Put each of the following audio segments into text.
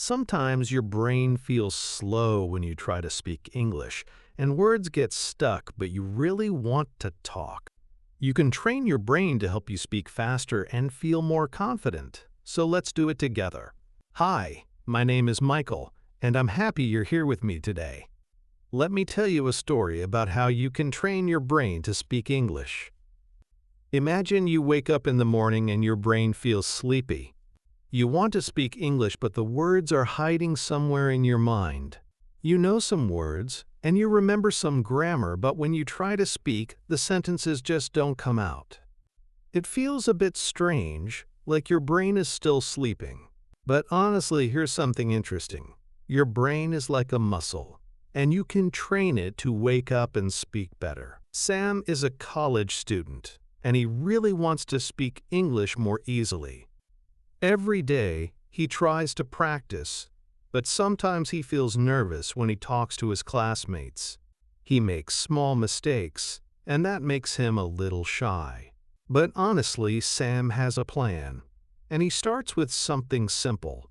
Sometimes your brain feels slow when you try to speak English, and words get stuck, but you really want to talk. You can train your brain to help you speak faster and feel more confident. So let's do it together. Hi, my name is Michael, and I'm happy you're here with me today. Let me tell you a story about how you can train your brain to speak English. Imagine you wake up in the morning and your brain feels sleepy. You want to speak English, but the words are hiding somewhere in your mind. You know some words, and you remember some grammar, but when you try to speak, the sentences just don't come out. It feels a bit strange, like your brain is still sleeping. But honestly, here's something interesting. Your brain is like a muscle, and you can train it to wake up and speak better. Sam is a college student, and he really wants to speak English more easily. Every day, he tries to practice, but sometimes he feels nervous when he talks to his classmates. He makes small mistakes, and that makes him a little shy. But honestly, Sam has a plan, and he starts with something simple.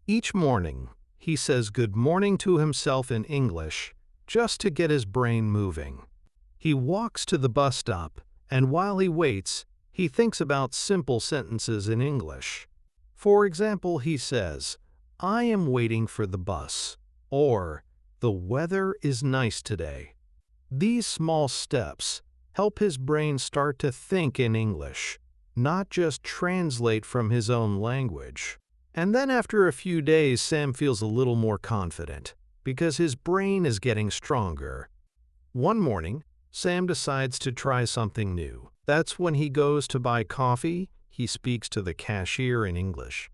Each morning, he says good morning to himself in English, just to get his brain moving. He walks to the bus stop, and while he waits, he thinks about simple sentences in English. For example, he says, "I am waiting for the bus," or "The weather is nice today." These small steps help his brain start to think in English, not just translate from his own language. And then after a few days, Sam feels a little more confident because his brain is getting stronger. One morning, Sam decides to try something new. That's when he goes to buy coffee. He speaks to the cashier in English.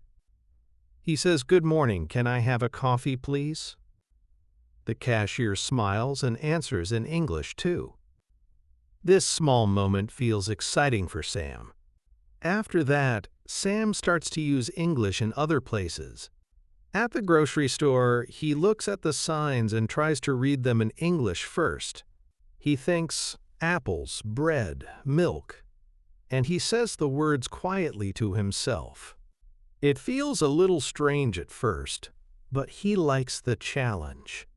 He says, "Good morning, can I have a coffee, please?" The cashier smiles and answers in English too. This small moment feels exciting for Sam. After that, Sam starts to use English in other places. At the grocery store, he looks at the signs and tries to read them in English first. He thinks apples, bread, milk, and he says the words quietly to himself. It feels a little strange at first, but he likes the challenge.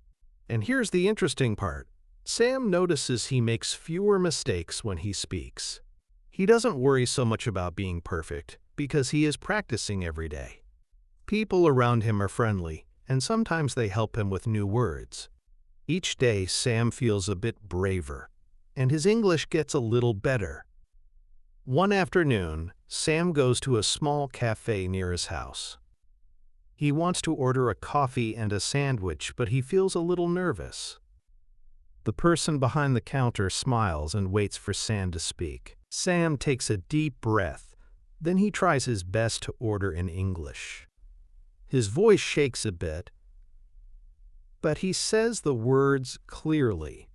And here's the interesting part. Sam notices he makes fewer mistakes when he speaks. He doesn't worry so much about being perfect because he is practicing every day. People around him are friendly, and sometimes they help him with new words. Each day, Sam feels a bit braver, and his English gets a little better. One afternoon, Sam goes to a small cafe near his house. He wants to order a coffee and a sandwich, but he feels a little nervous. The person behind the counter smiles and waits for Sam to speak. Sam takes a deep breath, then he tries his best to order in English. His voice shakes a bit, but he says the words clearly.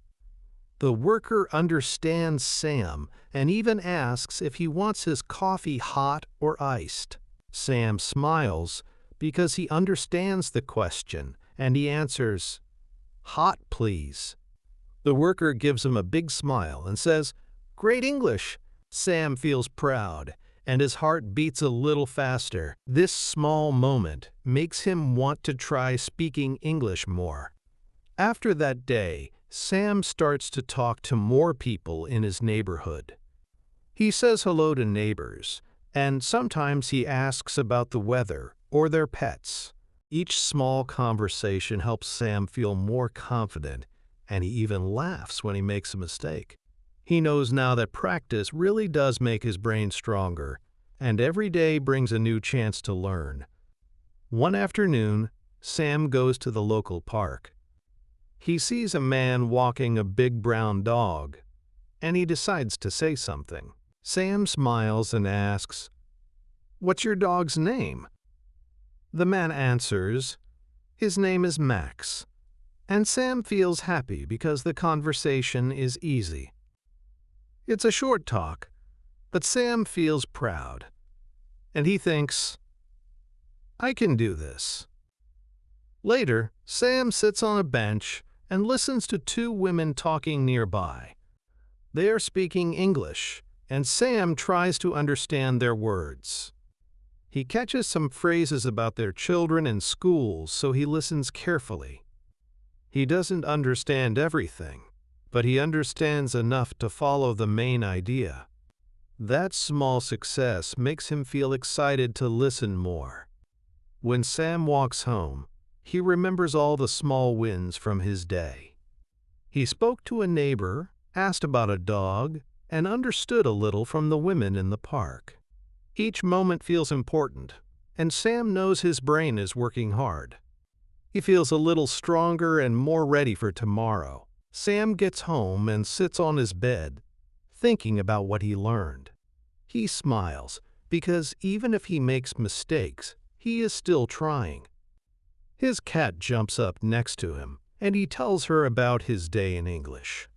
The worker understands Sam and even asks if he wants his coffee hot or iced. Sam smiles because he understands the question, and he answers, "Hot, please." The worker gives him a big smile and says, "Great English." Sam feels proud, and his heart beats a little faster. This small moment makes him want to try speaking English more. After that day, Sam starts to talk to more people in his neighborhood. He says hello to neighbors, and sometimes he asks about the weather or their pets. Each small conversation helps Sam feel more confident, and he even laughs when he makes a mistake. He knows now that practice really does make his brain stronger, and every day brings a new chance to learn. One afternoon, Sam goes to the local park. He sees a man walking a big brown dog, and he decides to say something. Sam smiles and asks, "What's your dog's name?" The man answers, "His name is Max." And Sam feels happy because the conversation is easy. It's a short talk, but Sam feels proud. And he thinks, "I can do this." Later, Sam sits on a bench and listens to two women talking nearby. They are speaking English, and Sam tries to understand their words. He catches some phrases about their children and schools, so he listens carefully. He doesn't understand everything, but he understands enough to follow the main idea. That small success makes him feel excited to listen more. When Sam walks home, he remembers all the small wins from his day. He spoke to a neighbor, asked about a dog, and understood a little from the women in the park. Each moment feels important, and Sam knows his brain is working hard. He feels a little stronger and more ready for tomorrow. Sam gets home and sits on his bed, thinking about what he learned. He smiles, because even if he makes mistakes, he is still trying. His cat jumps up next to him, and he tells her about his day in English.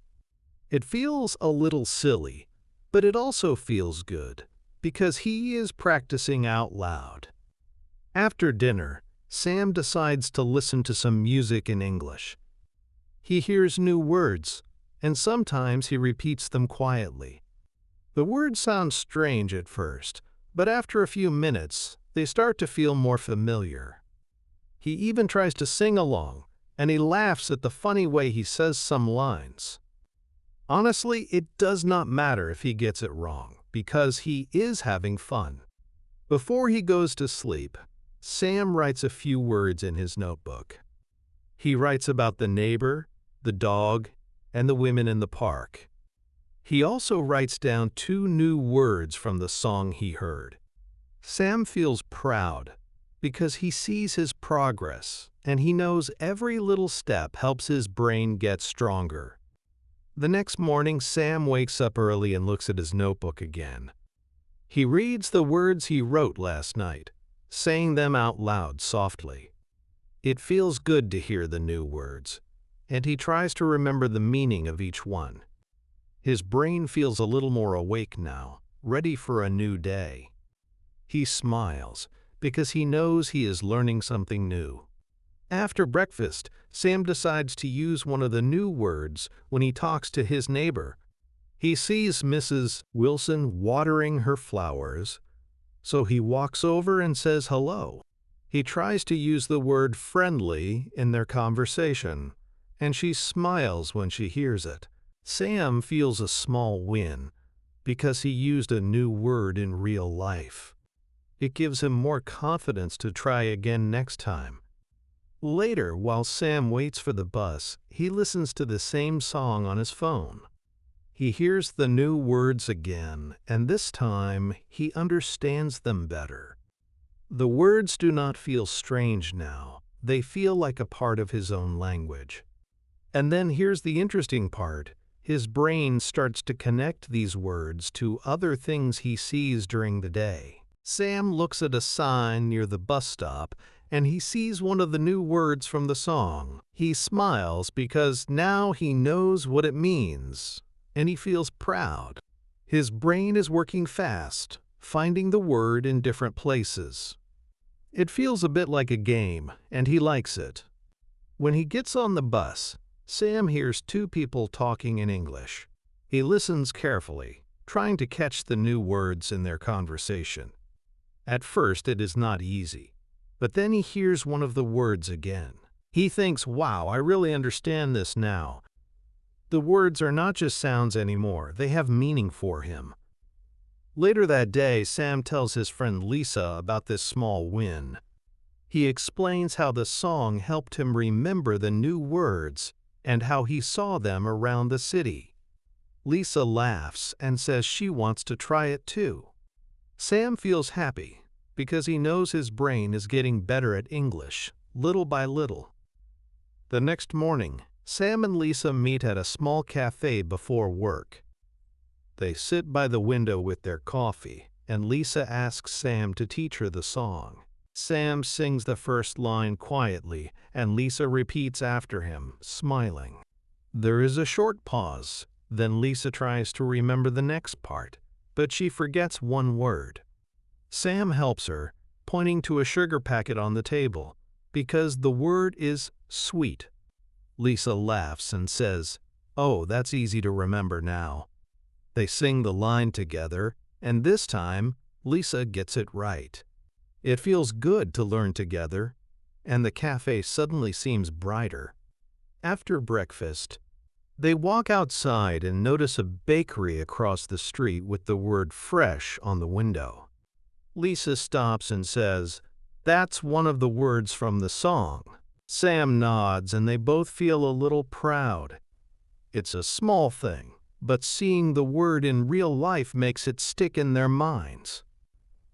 It feels a little silly, but it also feels good, because he is practicing out loud. After dinner, Sam decides to listen to some music in English. He hears new words, and sometimes he repeats them quietly. The words sound strange at first, but after a few minutes, they start to feel more familiar. He even tries to sing along, and he laughs at the funny way he says some lines. Honestly, it does not matter if he gets it wrong, because he is having fun. Before he goes to sleep, Sam writes a few words in his notebook. He writes about the neighbor, the dog, and the women in the park. He also writes down 2 new words from the song he heard. Sam feels proud because he sees his progress, and he knows every little step helps his brain get stronger. The next morning, Sam wakes up early and looks at his notebook again. He reads the words he wrote last night, saying them out loud softly. It feels good to hear the new words, and he tries to remember the meaning of each one. His brain feels a little more awake now, ready for a new day. He smiles because he knows he is learning something new. After breakfast, Sam decides to use one of the new words when he talks to his neighbor. He sees Mrs. Wilson watering her flowers, so he walks over and says hello. He tries to use the word friendly in their conversation, and she smiles when she hears it. Sam feels a small win because he used a new word in real life. It gives him more confidence to try again next time. Later, while Sam waits for the bus, he listens to the same song on his phone. He hears the new words again, and this time he understands them better. The words do not feel strange now. They feel like a part of his own language. And then here's the interesting part. His brain starts to connect these words to other things he sees during the day. Sam looks at a sign near the bus stop, and he sees one of the new words from the song. He smiles because now he knows what it means, and he feels proud. His brain is working fast, finding the word in different places. It feels a bit like a game, and he likes it. When he gets on the bus, Sam hears 2 people talking in English. He listens carefully, trying to catch the new words in their conversation. At first, it is not easy, but then he hears one of the words again. He thinks, wow, I really understand this now. The words are not just sounds anymore, they have meaning for him. Later that day, Sam tells his friend Lisa about this small win. He explains how the song helped him remember the new words and how he saw them around the city. Lisa laughs and says she wants to try it too. Sam feels happy because he knows his brain is getting better at English, little by little. The next morning, Sam and Lisa meet at a small cafe before work. They sit by the window with their coffee, and Lisa asks Sam to teach her the song. Sam sings the first line quietly, and Lisa repeats after him, smiling. There is a short pause, then Lisa tries to remember the next part, but she forgets one word. Sam helps her, pointing to a sugar packet on the table, because the word is sweet. Lisa laughs and says, "Oh, that's easy to remember now." They sing the line together, and this time, Lisa gets it right. It feels good to learn together, and the cafe suddenly seems brighter. After breakfast, they walk outside and notice a bakery across the street with the word fresh on the window. Lisa stops and says, "That's one of the words from the song." Sam nods and they both feel a little proud. It's a small thing, but seeing the word in real life makes it stick in their minds.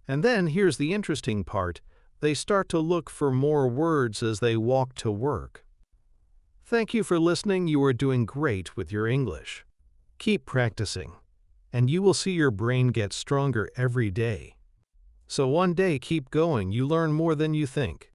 And then here's the interesting part. They start to look for more words as they walk to work. Thank you for listening. You are doing great with your English. Keep practicing, and you will see your brain get stronger every day. So one day, keep going. You learn more than you think.